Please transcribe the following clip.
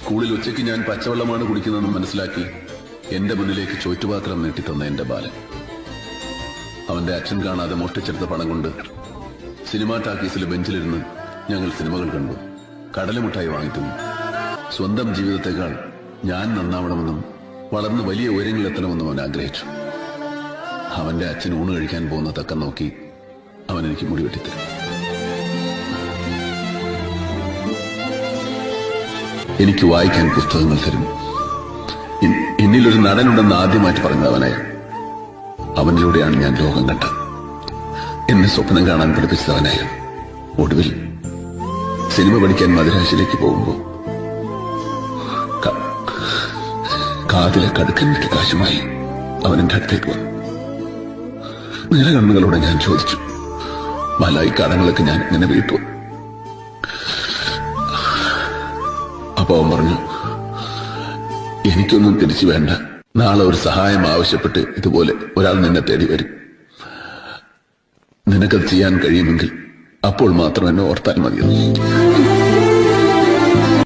സ്കൂളിൽ ഉച്ചയ്ക്ക് ഞാൻ പച്ചവെള്ളമാണ് കുടിക്കുന്നതെന്ന് മനസ്സിലാക്കി എന്റെ മുന്നിലേക്ക് ചോറ്റുപാത്രം നീട്ടിത്തന്ന എന്റെ ബാലൻ. അവന്റെ അച്ഛൻ കാണാതെ മോഷ്ടിച്ചെടുത്ത പണം കൊണ്ട് സിനിമാ ടാക്കീസിൽ ബെഞ്ചിലിരുന്ന് ഞങ്ങൾ സിനിമകൾ കണ്ടു, കടലമുട്ടായി വാങ്ങിത്തുന്നു. സ്വന്തം ജീവിതത്തെക്കാൾ ഞാൻ നന്നാവണമെന്നും വളർന്ന് വലിയ ഉയരങ്ങളിലെത്തണമെന്നും അവൻ ആഗ്രഹിച്ചു. അവന്റെ അച്ഛൻ ഊണ് കഴിക്കാൻ പോകുന്ന തക്കം നോക്കി അവൻ എനിക്ക് മുടി വെട്ടിത്തരും. എനിക്ക് വായിക്കാൻ പുസ്തകങ്ങൾ തരും. എന്നിലൊരു നടനുണ്ടെന്ന് ആദ്യമായിട്ട് പറഞ്ഞത് അവനായ. അവനിലൂടെയാണ് ഞാൻ ലോകം കണ്ടത്. എന്നെ സ്വപ്നം കാണാൻ പഠിപ്പിച്ചവനായ. ഒടുവിൽ സിനിമ പഠിക്കാൻ മദ്രാസിലേക്ക് പോകുമ്പോൾ കാതിലെ കടുക്കൻ വിട്ട് കാശുമായി അവൻ എന്റെ അടുത്തേക്ക് വന്നു. നിറകണ്ണുകളോടെ ഞാൻ ചോദിച്ചു, മലായി കടങ്ങളൊക്കെ ഞാൻ ഇങ്ങനെ വീട്ടു? അപ്പൊ അവൻ പറഞ്ഞു, എനിക്കൊന്നും തിരിച്ചു വേണ്ട. നാളെ ഒരു സഹായം ആവശ്യപ്പെട്ട് ഇതുപോലെ ഒരാൾ നിന്നെ തേടി വരും. നിനക്കത് ചെയ്യാൻ കഴിയുമെങ്കിൽ അപ്പോൾ മാത്രം എന്നെ ഓർത്താൽ മതിയെന്ന്.